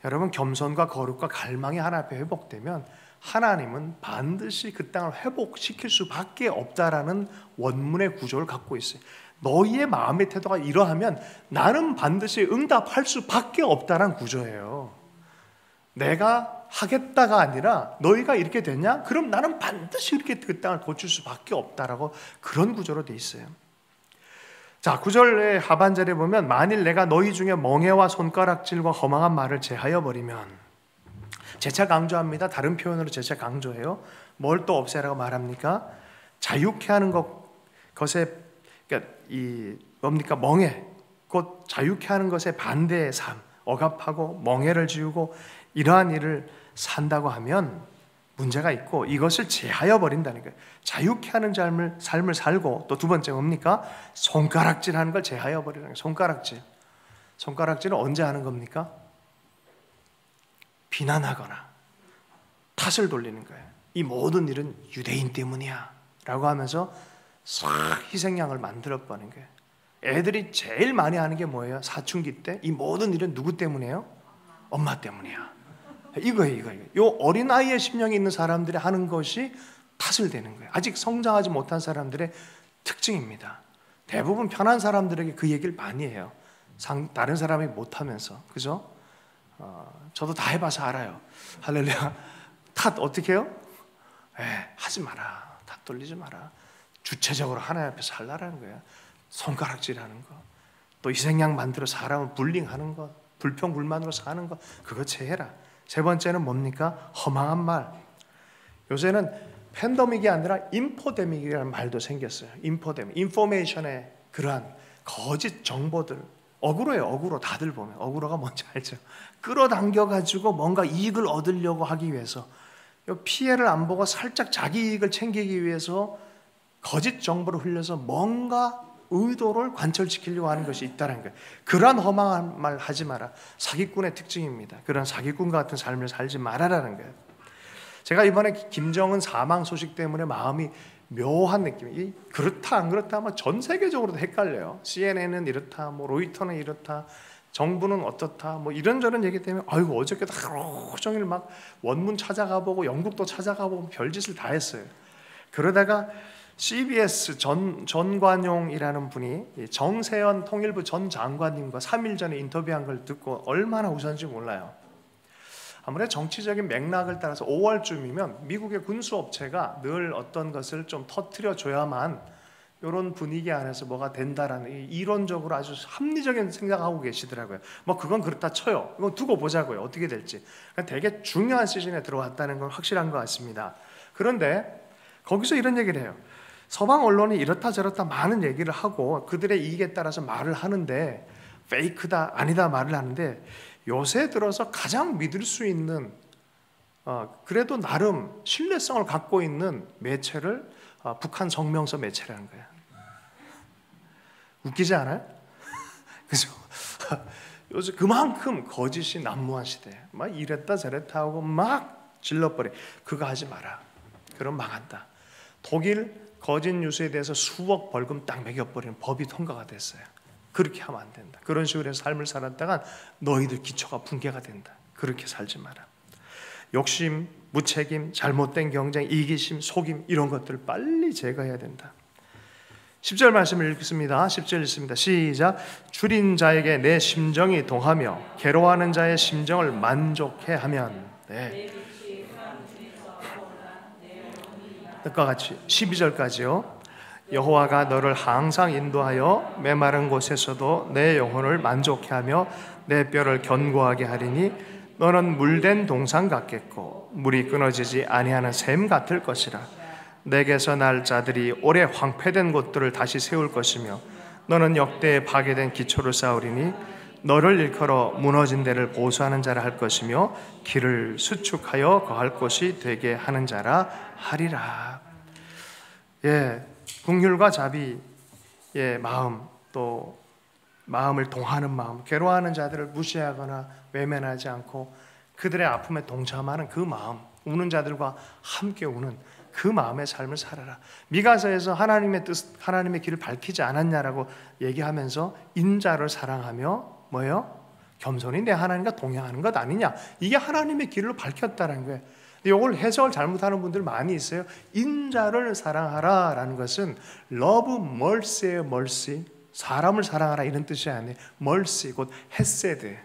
여러분 겸손과 거룩과 갈망이 하나 앞에 회복되면 하나님은 반드시 그 땅을 회복시킬 수밖에 없다라는 원문의 구조를 갖고 있어요. 너희의 마음의 태도가 이러하면 나는 반드시 응답할 수밖에 없다라는 구조예요. 내가 하겠다가 아니라 너희가 이렇게 됐냐? 그럼 나는 반드시 이렇게 그 땅을 고칠 수밖에 없다라고 그런 구조로 돼 있어요. 자, 9절의 하반절에 보면 만일 내가 너희 중에 멍에와 손가락질과 허망한 말을 제하여 버리면, 재차 강조합니다. 다른 표현으로 재차 강조해요. 뭘 또 없애라고 말합니까? 자유케 하는 것에, 그러니까 이 뭡니까? 멍에, 곧 자유케 하는 것에 반대의 삶, 억압하고 멍에를 지우고 이러한 일을 산다고 하면 문제가 있고 이것을 제하여 버린다는 거예요. 자유케 하는 삶을 살고, 또 두 번째 뭡니까? 손가락질하는 걸 제하여 버리는 거예요. 손가락질은 언제 하는 겁니까? 비난하거나 탓을 돌리는 거예요. 이 모든 일은 유대인 때문이야 라고 하면서 싹 희생양을 만들어버리는 거예요. 애들이 제일 많이 하는 게 뭐예요? 사춘기 때 이 모든 일은 누구 때문이에요? 엄마 때문이야. 이거예요. 요 어린아이의 심령이 있는 사람들이 하는 것이 탓을 대는 거예요. 아직 성장하지 못한 사람들의 특징입니다. 대부분 편한 사람들에게 그 얘기를 많이 해요. 다른 사람이 못하면서. 그죠? 저도 다 해봐서 알아요. 할렐루야. 탓 어떻게 해요? 하지 마라. 탓 돌리지 마라. 주체적으로 하나님 앞에서 하려는 거야. 손가락질하는 거, 또 희생양 만들어 사람을 불링하는 거, 불평불만으로 사는 거, 그거 제해라. 세 번째는 뭡니까? 허망한 말. 요새는 팬데믹이 아니라 인포데믹이라는 말도 생겼어요. 인포메이션의 그러한 거짓 정보들. 억울해요. 억울로 다들 보면 억울로가 뭔지 알죠? 끌어당겨가지고 뭔가 이익을 얻으려고 하기 위해서, 피해를 안 보고 살짝 자기 이익을 챙기기 위해서 거짓 정보를 흘려서 뭔가 의도를 관철시키려고 하는 것이 있다는 거예요. 그러한 허망한 말 하지 마라. 사기꾼의 특징입니다. 그런 사기꾼 같은 삶을 살지 말아라는 거예요. 제가 이번에 김정은 사망 소식 때문에 마음이 묘한 느낌이, 그렇다 안 그렇다 하면 전 세계적으로도 헷갈려요. CNN은 이렇다, 뭐 로이터는 이렇다, 정부는 어떻다, 뭐 이런저런 얘기 때문에 아이고 어저께도 하루 종일 막 원문 찾아가보고 영국도 찾아가보고 별짓을 다 했어요. 그러다가 CBS 전관용이라는 분이 정세현 통일부 전 장관님과 3일 전에 인터뷰한 걸 듣고 얼마나 웃었는지 몰라요. 아무래도 정치적인 맥락을 따라서 5월쯤이면 미국의 군수업체가 늘 어떤 것을 좀 터트려줘야만 이런 분위기 안에서 뭐가 된다라는 이론적으로 아주 합리적인 생각하고 계시더라고요. 뭐 그건 그렇다 쳐요. 이거 두고 보자고요. 어떻게 될지. 그러니까 되게 중요한 시즌에 들어왔다는 건 확실한 것 같습니다. 그런데 거기서 이런 얘기를 해요. 서방 언론이 이렇다 저렇다 많은 얘기를 하고 그들의 이익에 따라서 말을 하는데, 페이크다 아니다 말을 하는데, 요새 들어서 가장 믿을 수 있는 그래도 나름 신뢰성을 갖고 있는 매체를 북한 성명서 매체라는 거예요. 웃기지 않아요? 그죠? 요즘 그만큼 거짓이 난무한 시대에 막 이랬다 저랬다 하고 막 질러버려. 그거 하지 마라. 그럼 망한다. 독일 거짓 뉴스에 대해서 수억 벌금 딱 매겨버리는 법이 통과가 됐어요. 그렇게 하면 안 된다. 그런 식으로 해서 삶을 살았다간 너희들 기초가 붕괴가 된다. 그렇게 살지 마라. 욕심, 무책임, 잘못된 경쟁, 이기심, 속임 이런 것들을 빨리 제거해야 된다. 10절 말씀을 읽습니다. 10절 읽습니다. 시작. 줄인 자에게 내 심정이 동하며 괴로워하는 자의 심정을 만족해 하면. 네. 뜻과 같이 12절까지요. 여호와가 너를 항상 인도하여 메마른 곳에서도 내 영혼을 만족해 하며 내 뼈를 견고하게 하리니 너는 물된 동산 같겠고 물이 끊어지지 아니하는 샘 같을 것이라. 내게서 날 자들이 오래 황폐된 곳들을 다시 세울 것이며 너는 역대에 파괴된 기초를 쌓으리니 너를 일컬어 무너진 데를 보수하는 자라 할 것이며 길을 수축하여 거할 곳이 되게 하는 자라 하리라. 예, 긍휼과 자비의 마음, 또 마음을 동하는 마음, 괴로워하는 자들을 무시하거나 외면하지 않고 그들의 아픔에 동참하는 그 마음, 우는 자들과 함께 우는 그 마음의 삶을 살아라. 미가서에서 하나님의 뜻, 하나님의 길을 밝히지 않았냐라고 얘기하면서 인자를 사랑하며 뭐예요? 겸손히 내 하나님과 동행하는 것 아니냐. 이게 하나님의 길을 밝혔다는 거예요. 이걸 해석을 잘못하는 분들 많이 있어요. 인자를 사랑하라라는 것은 love mercy예요. mercy. 사람을 사랑하라 이런 뜻이 아니에요. mercy 곧 헤세드.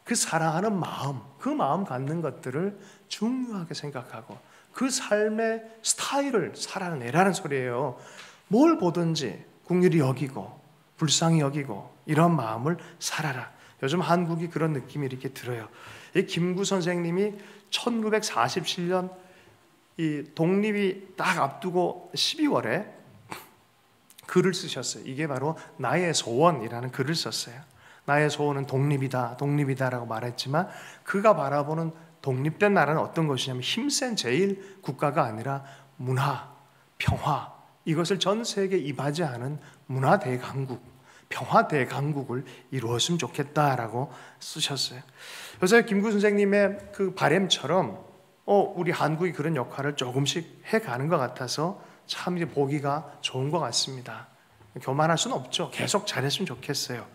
그 사랑하는 마음, 그 마음 갖는 것들을 중요하게 생각하고 그 삶의 스타일을 살아내라는 소리예요. 뭘 보든지 긍휼히 여기고 불쌍히 여기고 이런 마음을 살아라. 요즘 한국이 그런 느낌이 이렇게 들어요. 이 김구 선생님이 1947년 이 독립이 딱 앞두고 12월에 글을 쓰셨어요. 이게 바로 나의 소원이라는 글을 썼어요. 나의 소원은 독립이다, 독립이다라고 말했지만 그가 바라보는 독립된 나라는 어떤 것이냐면 힘센 제일 국가가 아니라 문화, 평화, 이것을 전 세계에 이바지하는 문화 대강국, 평화 대강국을 이루었으면 좋겠다라고 쓰셨어요. 그래서 김구 선생님의 그 바램처럼 우리 한국이 그런 역할을 조금씩 해가는 것 같아서 참 이제 보기가 좋은 것 같습니다. 교만할 수는 없죠. 계속 잘했으면 좋겠어요.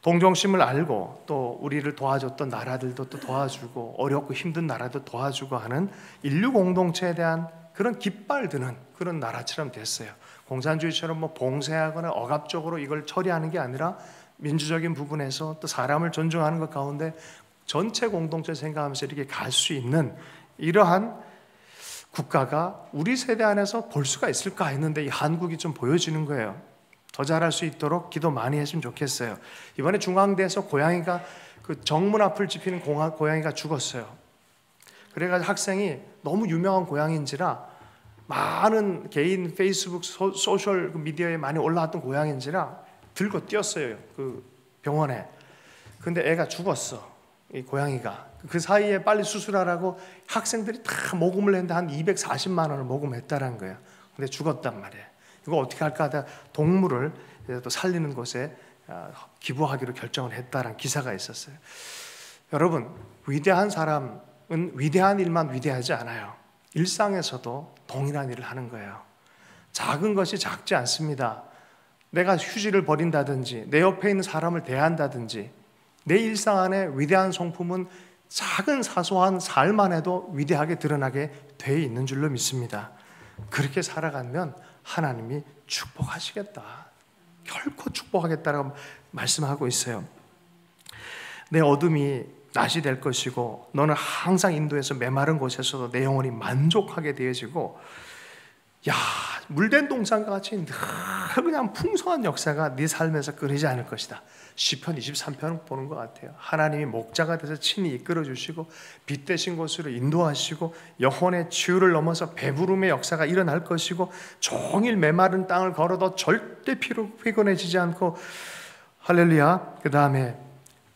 동정심을 알고 또 우리를 도와줬던 나라들도 또 도와주고 어렵고 힘든 나라도 도와주고 하는 인류 공동체에 대한 그런 깃발 드는 그런 나라처럼 됐어요. 공산주의처럼 뭐 봉쇄하거나 억압적으로 이걸 처리하는 게 아니라 민주적인 부분에서 또 사람을 존중하는 것 가운데 전체 공동체 생각하면서 이렇게 갈 수 있는 이러한 국가가 우리 세대 안에서 볼 수가 있을까 했는데 이 한국이 좀 보여지는 거예요. 더 잘할 수 있도록 기도 많이 했으면 좋겠어요. 이번에 중앙대에서 고양이가 그 정문 앞을 지피는 고양이가 죽었어요. 그래가지고 학생이 너무 유명한 고양이인지라 많은 개인 페이스북 소셜 미디어에 많이 올라왔던 고양이인지라 들고 뛰었어요. 그 병원에. 근데 애가 죽었어. 이 고양이가. 그 사이에 빨리 수술하라고 학생들이 다 모금을 했는데 한 240만 원을 모금했다는 거예요. 근데 죽었단 말이에요. 이거 어떻게 할까 하다 동물을 또 살리는 곳에 기부하기로 결정을 했다는 기사가 있었어요. 여러분, 위대한 사람은 위대한 일만 위대하지 않아요. 일상에서도 동일한 일을 하는 거예요. 작은 것이 작지 않습니다. 내가 휴지를 버린다든지 내 옆에 있는 사람을 대한다든지 내 일상 안에 위대한 성품은 작은 사소한 삶 안에도 위대하게 드러나게 돼 있는 줄로 믿습니다. 그렇게 살아가면 하나님이 축복하시겠다. 결코 축복하겠다라고 말씀하고 있어요. 내 어둠이 낮이 될 것이고 너는 항상 인도에서 메마른 곳에서도 내 영혼이 만족하게 되어지고 야, 물된 동산과 같이 늘 그냥 풍성한 역사가 네 삶에서 끊이지 않을 것이다. 시편 23편을 보는 것 같아요. 하나님이 목자가 돼서 친히 이끌어주시고 빛 대신 곳으로 인도하시고 영혼의 치유를 넘어서 배부름의 역사가 일어날 것이고 종일 메마른 땅을 걸어도 절대 피곤해지지 않고 할렐루야. 그 다음에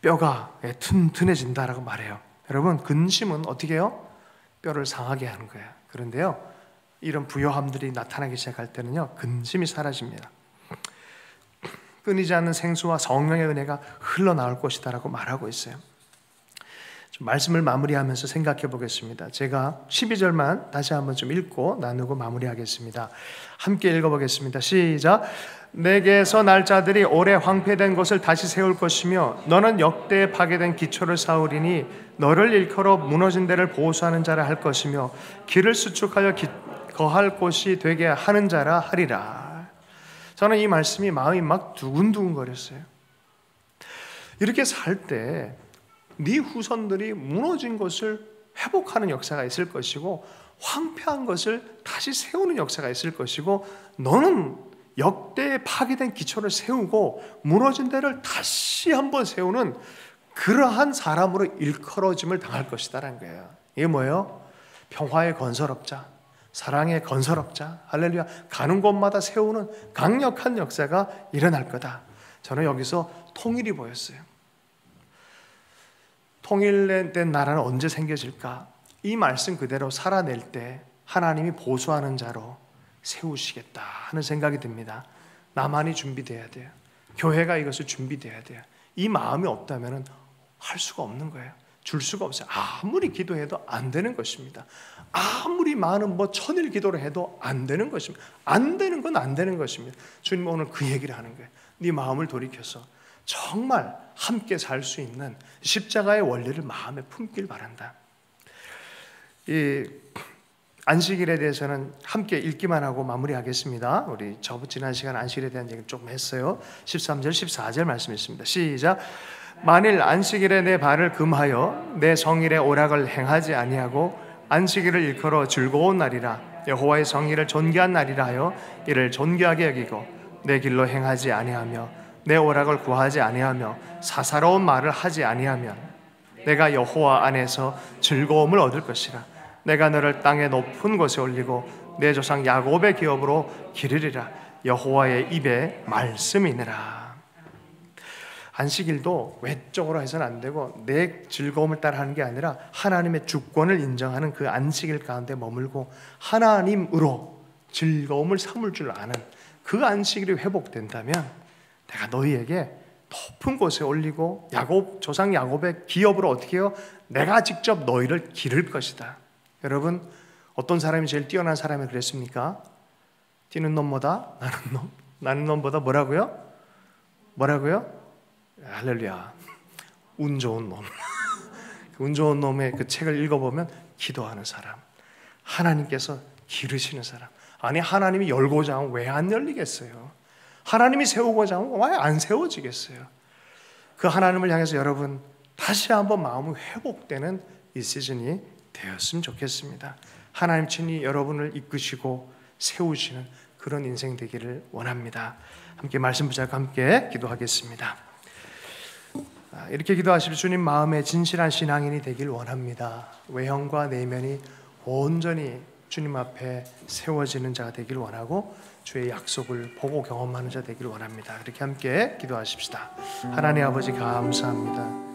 뼈가 튼튼해진다라고 말해요. 여러분, 근심은 어떻게 해요? 뼈를 상하게 하는 거예요. 그런데요, 이런 부요함들이 나타나기 시작할 때는요, 근심이 사라집니다. 끊이지 않는 생수와 성령의 은혜가 흘러나올 것이다라고 말하고 있어요. 좀 말씀을 마무리하면서 생각해 보겠습니다. 제가 12절만 다시 한번 좀 읽고 나누고 마무리하겠습니다. 함께 읽어보겠습니다. 시작. 내게서 날 자들이 오래 황폐된 것을 다시 세울 것이며 너는 역대에 파괴된 기초를 쌓으리니 너를 일컬어 무너진 데를 보수하는 자라 할 것이며 길을 수축하여 거할 곳이 되게 하는 자라 하리라. 저는 이 말씀이 마음이 막 두근두근거렸어요. 이렇게 살 때 네 후손들이 무너진 것을 회복하는 역사가 있을 것이고 황폐한 것을 다시 세우는 역사가 있을 것이고 너는 역대에 파괴된 기초를 세우고 무너진 데를 다시 한번 세우는 그러한 사람으로 일컬어짐을 당할 것이다라는 거예요. 이게 뭐예요? 평화의 건설업자, 사랑의 건설업자, 할렐루야, 가는 곳마다 세우는 강력한 역사가 일어날 거다. 저는 여기서 통일이 보였어요. 통일된 나라는 언제 생겨질까? 이 말씀 그대로 살아낼 때 하나님이 보수하는 자로 세우시겠다 하는 생각이 듭니다. 나만이 준비돼야 돼요. 교회가 이것을 준비돼야 돼요. 이 마음이 없다면 할 수가 없는 거예요. 줄 수가 없어요. 아무리 기도해도 안 되는 것입니다. 아무리 많은 천일 기도를 해도 안 되는 것입니다. 안 되는 건 안 되는 것입니다. 주님 오늘 그 얘기를 하는 거예요. 네 마음을 돌이켜서 정말 함께 살 수 있는 십자가의 원리를 마음에 품길 바란다. 이 안식일에 대해서는 함께 읽기만 하고 마무리하겠습니다. 우리 지난 시간 안식일에 대한 얘기 조금 했어요. 13절 14절 말씀 있습니다. 시작. 만일 안식일에 내 발을 금하여 내 성일의 오락을 행하지 아니하고 안식일을 일컬어 즐거운 날이라 여호와의 성일을 존귀한 날이라 하여 이를 존귀하게 여기고 내 길로 행하지 아니하며 내 오락을 구하지 아니하며 사사로운 말을 하지 아니하면 내가 여호와 안에서 즐거움을 얻을 것이라. 내가 너를 땅의 높은 곳에 올리고 내 조상 야곱의 기업으로 기르리라. 여호와의 입에 말씀이니라. 안식일도 외적으로 해서는 안 되고 내 즐거움을 따라 하는 게 아니라 하나님의 주권을 인정하는 그 안식일 가운데 머물고 하나님으로 즐거움을 삼을 줄 아는 그 안식일이 회복된다면 내가 너희에게 높은 곳에 올리고 조상 야곱의 기업으로 어떻게 해요? 내가 직접 너희를 기를 것이다. 여러분, 어떤 사람이 제일 뛰어난 사람이 그랬습니까? 뛰는 놈보다 나는 놈보다 뭐라고요? 할렐루야. 운 좋은 놈. 운 좋은 놈의 그 책을 읽어보면 기도하는 사람, 하나님께서 기르시는 사람. 아니, 하나님이 열고자 하면 왜 안 열리겠어요? 하나님이 세우고자 하면 왜 안 세워지겠어요? 그 하나님을 향해서 여러분 다시 한번 마음이 회복되는 이 시즌이 되었으면 좋겠습니다. 하나님 친히 여러분을 이끄시고 세우시는 그런 인생 되기를 원합니다. 함께 말씀 붙잡고 함께 기도하겠습니다. 이렇게 기도하실 주님 마음에 진실한 신앙인이 되길 원합니다. 외형과 내면이 온전히 주님 앞에 세워지는 자가 되길 원하고 주의 약속을 보고 경험하는 자 되길 원합니다. 이렇게 함께 기도하십시다. 하나님 아버지 감사합니다.